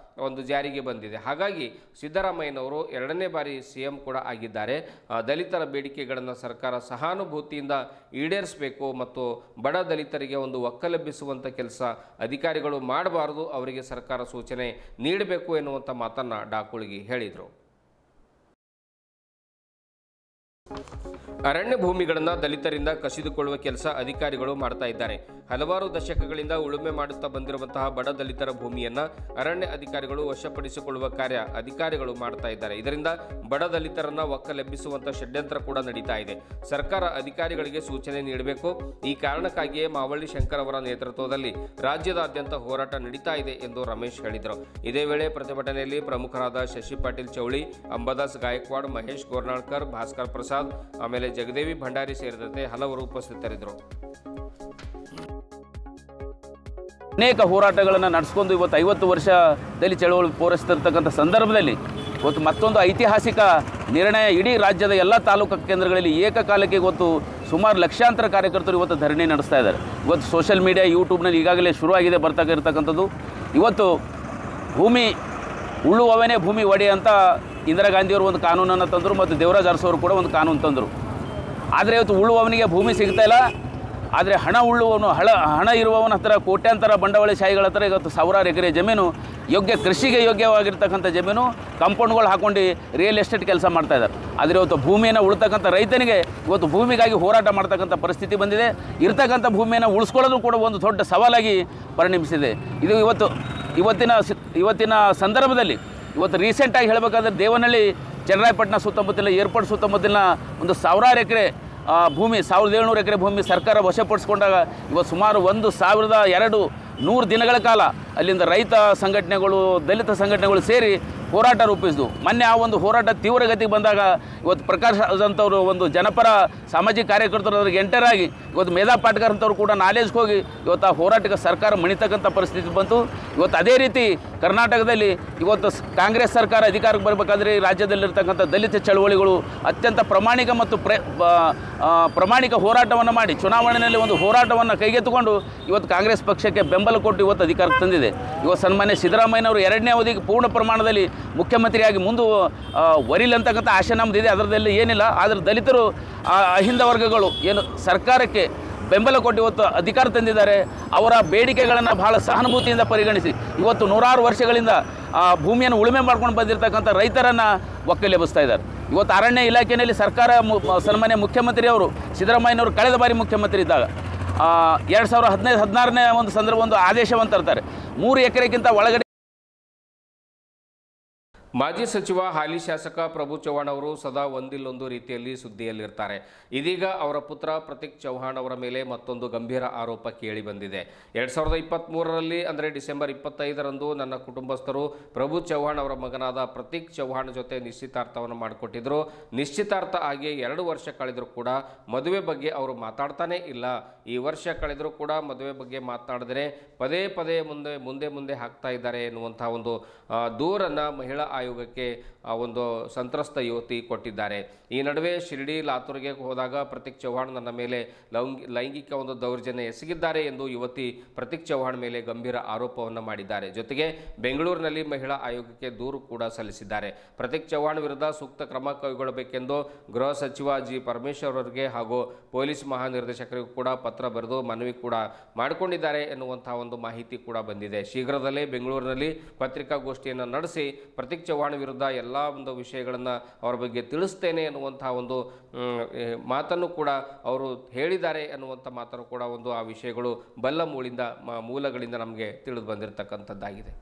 ಒಂದು ಜಾರಿಗೆ ಬಂದಿದೆ. ಹಾಗಾಗಿ ಸಿದ್ದರಾಮಯ್ಯನವರು 2ನೇ ಬಾರಿ ಸಿಎಂ ಕೂಡ ಆಗಿದ್ದಾರೆ. ದಲಿತರ ಬೇಡಿಕೆಗಳನ್ನು ಸರ್ಕಾರ ಸಹಾನುಭೂತಿಯಿಂದ ಈಡೇರಿಸಬೇಕು ಮತ್ತು ಬಡ ದಲಿತರಿಗೆ ಒಂದು ಒಕ್ಕಲೆಬ್ಬಿಸುವಂಥ ಕೆಲಸ ಅಧಿಕಾರಿಗಳು ಮಾಡಬಾರದು, ಅವರಿಗೆ ಸರ್ಕಾರ ಸೂಚನೆ ನೀಡಬೇಕು ಎನ್ನುವಂಥ ಮಾತನ್ನು ಡಾಕುಳ್ಗಿ ಹೇಳಿದರು. ಅರಣ್ಯ ಭೂಮಿಗಳನ್ನು ದಲಿತರಿಂದ ಕಸಿದುಕೊಳ್ಳುವ ಕೆಲಸ ಅಧಿಕಾರಿಗಳು ಮಾಡ್ತಾ ಇದ್ದಾರೆ. ಹಲವಾರು ದಶಕಗಳಿಂದ ಉಳುಮೆ ಮಾಡುತ್ತಾ ಬಂದಿರುವಂತಹ ಬಡ ದಲಿತರ ಭೂಮಿಯನ್ನು ಅರಣ್ಯ ಅಧಿಕಾರಿಗಳು ವಶಪಡಿಸಿಕೊಳ್ಳುವ ಕಾರ್ಯ ಅಧಿಕಾರಿಗಳು ಮಾಡ್ತಾ ಇದ್ದಾರೆ. ಇದರಿಂದ ಬಡ ದಲಿತರನ್ನ ಒಕ್ಕಲೆಬ್ಬಿಸುವಂತ ಷಡ್ಯಂತ್ರ ಕೂಡ ನಡೀತಾ ಇದೆ. ಸರ್ಕಾರ ಅಧಿಕಾರಿಗಳಿಗೆ ಸೂಚನೆ ನೀಡಬೇಕು. ಈ ಕಾರಣಕ್ಕಾಗಿಯೇ ಮಾವಳ್ಳಿ ಶಂಕರ್ ಅವರ ನೇತೃತ್ವದಲ್ಲಿ ರಾಜ್ಯದಾದ್ಯಂತ ಹೋರಾಟ ನಡೀತಾ ಇದೆ ಎಂದು ರಮೇಶ್ ಹೇಳಿದರು. ಇದೇ ವೇಳೆ ಪ್ರತಿಭಟನೆಯಲ್ಲಿ ಪ್ರಮುಖರಾದ ಶಶಿ ಪಾಟೀಲ್ ಚೌಳಿ, ಅಂಬಾದಾಸ್ ಗಾಯಕ್ವಾಡ್, ಮಹೇಶ್ ಗೋರ್ನಾಳ್ಕರ್, ಭಾಸ್ಕರ್ ಪ್ರಸಾದ್, ಆಮೇಲೆ ಜಗದೇವಿ ಭಂಡಾರಿ ಸೇರಿದಂತೆ ಹಲವರು ಉಪಸ್ಥಿತರಿದ್ದರು. ಅನೇಕ ಹೋರಾಟಗಳನ್ನು ನಡೆಸ್ಕೊಂಡು ಇವತ್ತು 50 ವರ್ಷದಲ್ಲಿ ಚಳವಳಿ ಪೂರೈಸ್ತಿರ್ತಕ್ಕಂಥ ಸಂದರ್ಭದಲ್ಲಿ ಇವತ್ತು ಮತ್ತೊಂದು ಐತಿಹಾಸಿಕ ನಿರ್ಣಯ ಇಡೀ ರಾಜ್ಯದ ಎಲ್ಲ ತಾಲೂಕು ಕೇಂದ್ರಗಳಲ್ಲಿ ಏಕಕಾಲಕ್ಕೆ ಇವತ್ತು ಸುಮಾರು ಲಕ್ಷಾಂತರ ಕಾರ್ಯಕರ್ತರು ಇವತ್ತು ಧರಣಿ ನಡೆಸ್ತಾ ಇದ್ದಾರೆ. ಇವತ್ತು ಸೋಷಿಯಲ್ ಮೀಡಿಯಾ ಯೂಟ್ಯೂಬ್ನಲ್ಲಿ ಈಗಾಗಲೇ ಶುರುವಾಗಿದೆ ಇರ್ತಕ್ಕಂಥದ್ದು. ಇವತ್ತು ಭೂಮಿ ಉಳುವವನೇ ಭೂಮಿ ಒಡೆ ಅಂತ ಇಂದಿರಾ ಗಾಂಧಿಯವರು ಒಂದು ಕಾನೂನನ್ನು ತಂದರು ಮತ್ತು ದೇವರಾಜ್ ಅರಸು ಅವರು ಕೂಡ ಒಂದು ಕಾನೂನು ತಂದರು. ಆದರೆ ಇವತ್ತು ಉಳುವವನಿಗೆ ಭೂಮಿ ಸಿಗ್ತಾ ಇಲ್ಲ. ಆದರೆ ಹಣ ಇರುವವನ ಹತ್ರ ಕೋಟ್ಯಾಂತರ ಬಂಡವಾಳಶಾಹಿಗಳ ಹತ್ರ ಇವತ್ತು ಸಾವಿರಾರು ಎಕರೆ ಜಮೀನು ಕೃಷಿಗೆ ಯೋಗ್ಯವಾಗಿರ್ತಕ್ಕಂಥ ಜಮೀನು ಕಾಂಪೌಂಡ್ಗಳು ಹಾಕ್ಕೊಂಡು ರಿಯಲ್ ಎಸ್ಟೇಟ್ ಕೆಲಸ ಮಾಡ್ತಾಯಿದ್ದಾರೆ. ಆದರೆ ಇವತ್ತು ಭೂಮಿಯನ್ನು ಉಳ್ತಕ್ಕಂಥ ರೈತನಿಗೆ ಇವತ್ತು ಭೂಮಿಗಾಗಿ ಹೋರಾಟ ಮಾಡ್ತಕ್ಕಂಥ ಪರಿಸ್ಥಿತಿ ಬಂದಿದೆ. ಇರ್ತಕ್ಕಂಥ ಭೂಮಿಯನ್ನು ಉಳಿಸ್ಕೊಳ್ಳೋದು ಕೂಡ ಒಂದು ದೊಡ್ಡ ಸವಾಲಾಗಿ ಪರಿಣಮಿಸಿದೆ. ಇದು ಇವತ್ತಿನ ಸಂದರ್ಭದಲ್ಲಿ ಇವತ್ತು ರೀಸೆಂಟಾಗಿ ಹೇಳಬೇಕಾದ್ರೆ ದೇವನಹಳ್ಳಿ ಚನ್ನರಾಯಪಟ್ಟಣ ಸುತ್ತಮುತ್ತಲಿನ ಏರ್ಪೋರ್ಟ್ ಸುತ್ತಮುತ್ತಲಿನ ಒಂದು ಸಾವಿರಾರು ಎಕರೆ ಭೂಮಿ 1700 ಎಕರೆ ಭೂಮಿ ಸರ್ಕಾರ ವಶಪಡಿಸ್ಕೊಂಡಾಗ ಇವತ್ತು ಸುಮಾರು 1200 ದಿನಗಳ ಕಾಲ ಅಲ್ಲಿಂದ ರೈತ ಸಂಘಟನೆಗಳು ದಲಿತ ಸಂಘಟನೆಗಳು ಸೇರಿ ಹೋರಾಟ ರೂಪಿಸಿದ್ವು. ಮೊನ್ನೆ ಆ ಒಂದು ಹೋರಾಟ ತೀವ್ರಗತಿಗೆ ಬಂದಾಗ ಇವತ್ತು ಪ್ರಕಾಶ್ ಅಂಥವರು ಒಂದು ಜನಪರ ಸಾಮಾಜಿಕ ಕಾರ್ಯಕರ್ತರು ಅವ್ರಿಗೆ ಎಂಟರಾಗಿ ಇವತ್ತು ಮೇಧಾ ಪಾಟ್ಕರ್ ಅಂಥವ್ರು ಕೂಡ ನಾಲೆಜ್ಗೆ ಹೋಗಿ ಇವತ್ತು ಆ ಹೋರಾಟಕ್ಕೆ ಸರ್ಕಾರ ಮಣಿತಕ್ಕಂಥ ಪರಿಸ್ಥಿತಿ ಬಂತು. ಇವತ್ತು ಅದೇ ರೀತಿ ಕರ್ನಾಟಕದಲ್ಲಿ ಇವತ್ತು ಕಾಂಗ್ರೆಸ್ ಸರ್ಕಾರ ಅಧಿಕಾರಕ್ಕೆ ಬರಬೇಕಾದ್ರೆ ಈ ರಾಜ್ಯದಲ್ಲಿರ್ತಕ್ಕಂಥ ದಲಿತ ಚಳವಳಿಗಳು ಅತ್ಯಂತ ಪ್ರಾಮಾಣಿಕ ಮತ್ತು ಪ್ರಾಮಾಣಿಕ ಹೋರಾಟವನ್ನು ಮಾಡಿ ಚುನಾವಣೆಯಲ್ಲಿ ಒಂದು ಹೋರಾಟವನ್ನು ಕೈಗೆತ್ತಿಕೊಂಡು ಇವತ್ತು ಕಾಂಗ್ರೆಸ್ ಪಕ್ಷಕ್ಕೆ ಬೆಂಬಲ ಕೊಟ್ಟು ಇವತ್ತು ಅಧಿಕಾರಕ್ಕೆ ತಂದಿದೆ. ಇವತ್ತು ಸನ್ಮಾನ್ಯ ಸಿದ್ದರಾಮಯ್ಯನವರು 2ನೇ ಅವಧಿಗೆ ಪೂರ್ಣ ಪ್ರಮಾಣದಲ್ಲಿ ಮುಖ್ಯಮಂತ್ರಿಯಾಗಿ ವರಿಲ್ ಅಂತಕ್ಕಂಥ ಆಶೆ ನಮ್ಮದಿದೆ, ಅದರದಲ್ಲಿ ಏನಿಲ್ಲ. ಆದರೆ ದಲಿತರು ಅಹಿಂದ ವರ್ಗಗಳು ಏನು ಸರ್ಕಾರಕ್ಕೆ ಬೆಂಬಲ ಕೊಟ್ಟು ಇವತ್ತು ಅಧಿಕಾರ ತಂದಿದ್ದಾರೆ. ಅವರ ಬೇಡಿಕೆಗಳನ್ನು ಬಹಳ ಸಹಾನುಭೂತಿಯಿಂದ ಪರಿಗಣಿಸಿ ಇವತ್ತು 100 ವರ್ಷಗಳಿಂದ ಭೂಮಿಯನ್ನು ಉಳುಮೆ ಮಾಡ್ಕೊಂಡು ಬಂದಿರತಕ್ಕಂಥ ರೈತರನ್ನು ಒಕ್ಕಲೆಬ್ಬಿಸ್ತಾ ಇದ್ದಾರೆ. ಇವತ್ತು ಅರಣ್ಯ ಇಲಾಖೆಯಲ್ಲಿ ಸರ್ಕಾರ ಸನ್ಮಾನ್ಯ ಮುಖ್ಯಮಂತ್ರಿಯವರು ಸಿದ್ದರಾಮಯ್ಯನವರು ಕಳೆದ ಬಾರಿ ಮುಖ್ಯಮಂತ್ರಿ ಇದ್ದಾಗ 2015-16ನೇ ಒಂದು ಆದೇಶವನ್ನು ತರ್ತಾರೆ. 3 ಎಕರೆಗಿಂತ ಒಳಗಡೆ ಮಾಜಿ ಸಚಿವ ಹಾಲಿ ಶಾಸಕ ಪ್ರಭು ಚವ್ಹಾಣ್ ಅವರು ಸದಾ ಒಂದಿಲ್ಲೊಂದು ರೀತಿಯಲ್ಲಿ ಸುದ್ದಿಯಲ್ಲಿರ್ತಾರೆ. ಇದೀಗ ಅವರ ಪುತ್ರ ಪ್ರತೀಕ್ ಚವ್ಹಾಣ್ ಅವರ ಮೇಲೆ ಮತ್ತೊಂದು ಗಂಭೀರ ಆರೋಪ ಕೇಳಿ ಬಂದಿದೆ. 2023ರಲ್ಲಿ ಅಂದರೆ ಡಿಸೆಂಬರ್ 25ರಂದು ನನ್ನ ಕುಟುಂಬಸ್ಥರು ಪ್ರಭು ಚವ್ಹಾಣ್ ಅವರ ಮಗನಾದ ಪ್ರತೀಕ್ ಚವ್ಹಾಣ್ ಜೊತೆ ನಿಶ್ಚಿತಾರ್ಥವನ್ನು ಮಾಡಿಕೊಟ್ಟಿದ್ರು. ನಿಶ್ಚಿತಾರ್ಥ ಆಗಿ 2 ವರ್ಷ ಕಳೆದರೂ ಕೂಡ ಮದುವೆ ಬಗ್ಗೆ ಅವರು ಮಾತಾಡ್ತಾನೇ ಇಲ್ಲ. ಈ ವರ್ಷ ಕಳೆದರೂ ಕೂಡ ಮದುವೆ ಬಗ್ಗೆ ಮಾತನಾಡಿದರೆ ಪದೇ ಮುಂದೆ ಹಾಕ್ತಾ ಇದ್ದಾರೆ ಎನ್ನುವಂಥ ಒಂದು ದೂರನ್ನು ಮಹಿಳಾ ಆಯೋಗಕ್ಕೆ ಒಂದು ಸಂತ್ರಸ್ತ ಯುವತಿ ಕೊಟ್ಟಿದ್ದಾರೆ. ಈ ನಡುವೆ ಶಿರ್ಡಿ ಲಾತೂರ್ಗೆ ಹೋದಾಗ ಪ್ರತೀಕ್ ಚವ್ಹಾಣ್ ನನ್ನ ಮೇಲೆ ಲೈಂಗಿಕ ಒಂದು ದೌರ್ಜನ್ಯ ಎಸಗಿದ್ದಾರೆ ಎಂದು ಯುವತಿ ಪ್ರತೀಕ್ ಚವ್ಹಾಣ್ ಮೇಲೆ ಗಂಭೀರ ಆರೋಪವನ್ನು ಮಾಡಿದ್ದಾರೆ. ಜೊತೆಗೆ ಬೆಂಗಳೂರಿನಲ್ಲಿ ಮಹಿಳಾ ಆಯೋಗಕ್ಕೆ ದೂರು ಕೂಡ ಸಲ್ಲಿಸಿದ್ದಾರೆ. ಪ್ರತೀಕ್ ಚವ್ಹಾಣ್ ವಿರುದ್ಧ ಸೂಕ್ತ ಕ್ರಮ ಕೈಗೊಳ್ಳಬೇಕೆಂದು ಗೃಹ ಸಚಿವ ಜಿ ಪರಮೇಶ್ವರ್ ಅವರಿಗೆ ಹಾಗೂ ಪೊಲೀಸ್ ಮಹಾನಿರ್ದೇಶಕರಿಗೂ ಕೂಡ ಪತ್ರ ಬರೆದು ಮನವಿ ಕೂಡ ಮಾಡಿಕೊಂಡಿದ್ದಾರೆ ಎನ್ನುವಂತಹ ಒಂದು ಮಾಹಿತಿ ಕೂಡ ಬಂದಿದೆ. ಶೀಘ್ರದಲ್ಲೇ ಬೆಂಗಳೂರಿನಲ್ಲಿ ಪತ್ರಿಕಾಗೋಷ್ಠಿಯನ್ನು ನಡೆಸಿ ಪ್ರತೀಕ್ ಚವ್ಹಾಣ್ ವಿರುದ್ಧ ಎಲ್ಲ ಒಂದು ವಿಷಯಗಳನ್ನು ಅವರ ಬಗ್ಗೆ ತಿಳಿಸ್ತೇನೆ ಎನ್ನುವಂತಹ ಒಂದು ಮಾತನ್ನು ಕೂಡ ಅವರು ಹೇಳಿದ್ದಾರೆ ಎನ್ನುವಂಥ ಮಾತನ್ನು ಕೂಡ ಆ ವಿಷಯಗಳು ಬಲ್ಲ ಮೂಲಗಳಿಂದ ನಮಗೆ ತಿಳಿದು ಬಂದಿರತಕ್ಕಂಥದ್ದಾಗಿದೆ.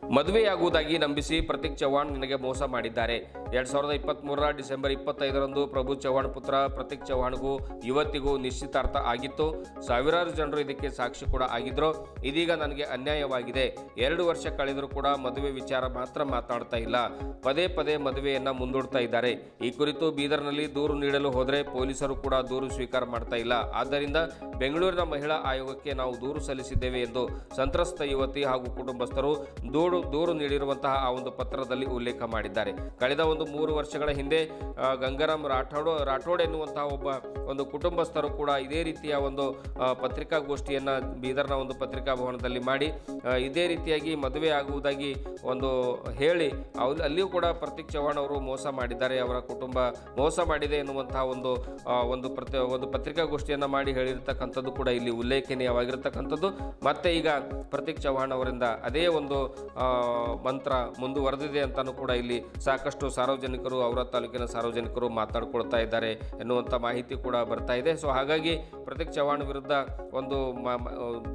ಮದುವೆಯಾಗುವುದಾಗಿ ನಂಬಿಸಿ ಪ್ರತೀಕ್ ಚವ್ಹಾಣ್ ನಿನಗೆ ಮೋಸ ಮಾಡಿದ್ದಾರೆ. 2023ರ ಡಿಸೆಂಬರ್ 25ರಂದು ಪ್ರಭು ಚವ್ಹಾಣ್ ಪುತ್ರ ಪ್ರತೀಕ್ ಚವ್ಹಾಣ್ಗೂ ಯುವತಿಗೂ ನಿಶ್ಚಿತಾರ್ಥ ಆಗಿತ್ತು. ಸಾವಿರಾರು ಜನರು ಇದಕ್ಕೆ ಸಾಕ್ಷಿ ಕೂಡ ಆಗಿದ್ರು. ಇದೀಗ ನನಗೆ ಅನ್ಯಾಯವಾಗಿದೆ. 2 ವರ್ಷ ಕಳೆದರೂ ಕೂಡ ಮದುವೆ ವಿಚಾರ ಮಾತ್ರ ಮಾತಾಡ್ತಾ ಇಲ್ಲ. ಪದೇ ಮದುವೆಯನ್ನ ಮುಂದೂಡ್ತಾ ಇದ್ದಾರೆ. ಈ ಕುರಿತು ಬೀದರ್ನಲ್ಲಿ ದೂರು ನೀಡಲು ಹೋದರೆ ಪೊಲೀಸರು ಕೂಡ ದೂರು ಸ್ವೀಕಾರ ಮಾಡ್ತಾ ಇಲ್ಲ. ಆದ್ದರಿಂದ ಬೆಂಗಳೂರಿನ ಮಹಿಳಾ ಆಯೋಗಕ್ಕೆ ನಾವು ದೂರು ಸಲ್ಲಿಸಿದ್ದೇವೆ ಎಂದು ಸಂತ್ರಸ್ತ ಯುವತಿ ಹಾಗೂ ಕುಟುಂಬಸ್ಥರು ದೂರು ನೀಡಿರುವಂತಹ ಆ ಒಂದು ಪತ್ರದಲ್ಲಿ ಉಲ್ಲೇಖ ಮಾಡಿದ್ದಾರೆ. ಕಳೆದ 3 ವರ್ಷಗಳ ಹಿಂದೆ ಗಂಗಾರಾಮ್ ರಾಠೋಡ್ ಎನ್ನುವಂತಹ ಒಂದು ಕುಟುಂಬಸ್ಥರು ಕೂಡ ಇದೇ ರೀತಿಯ ಒಂದು ಪತ್ರಿಕಾಗೋಷ್ಠಿಯನ್ನ ಬೀದರ್ನ ಒಂದು ಪತ್ರಿಕಾ ಭವನದಲ್ಲಿ ಮಾಡಿ ಇದೇ ರೀತಿಯಾಗಿ ಮದುವೆ ಆಗುವುದಾಗಿ ಒಂದು ಹೇಳಿ ಅಲ್ಲಿಯೂ ಕೂಡ ಪ್ರತೀಕ್ ಚವ್ಹಾಣ್ ಅವರು ಮೋಸ ಮಾಡಿದ್ದಾರೆ, ಅವರ ಕುಟುಂಬ ಮೋಸ ಮಾಡಿದೆ ಎನ್ನುವಂತಹ ಒಂದು ಪತ್ರಿಕಾಗೋಷ್ಠಿಯನ್ನ ಮಾಡಿ ಹೇಳಿರ್ತಕ್ಕಂಥದ್ದು ಕೂಡ ಇಲ್ಲಿ ಉಲ್ಲೇಖನೀಯವಾಗಿರ್ತಕ್ಕಂಥದ್ದು. ಮತ್ತೆ ಈಗ ಪ್ರತೀಕ್ ಚವ್ಹಾಣ್ ಅವರಿಂದ ಅದೇ ಒಂದು ಮಂತ್ರ ಮುಂದುವರೆದಿದೆ ಅಂತಾನೂ ಕೂಡ ಇಲ್ಲಿ ಸಾಕಷ್ಟು ಸಾರ್ವಜನಿಕರು ಔರಾದ್ ತಾಲೂಕಿನ ಸಾರ್ವಜನಿಕರು ಮಾತಾಡ್ಕೊಳ್ತಾ ಇದ್ದಾರೆ ಎನ್ನುವಂಥ ಮಾಹಿತಿ ಕೂಡ ಬರ್ತಾ ಇದೆ. ಸೊ ಹಾಗಾಗಿ ಪ್ರತೀಕ್ ಚವ್ಹಾಣ್ ವಿರುದ್ಧ ಒಂದು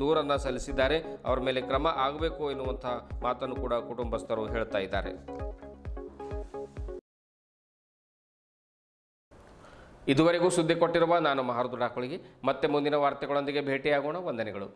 ದೂರನ್ನು ಸಲ್ಲಿಸಿದ್ದಾರೆ. ಅವರ ಮೇಲೆ ಕ್ರಮ ಆಗಬೇಕು ಎನ್ನುವಂಥ ಮಾತನ್ನು ಕೂಡ ಕುಟುಂಬಸ್ಥರು ಹೇಳ್ತಾ ಇದ್ದಾರೆ. ಇದುವರೆಗೂ ಸುದ್ದಿ ಕೊಟ್ಟಿರುವ ನಾನು ಮಹಾರುದ್ರ ಡಾಕೊಳಗಿ. ಮತ್ತೆ ಮುಂದಿನ ವಾರ್ತೆಗಳೊಂದಿಗೆ ಭೇಟಿಯಾಗೋಣ. ವಂದನೆಗಳು.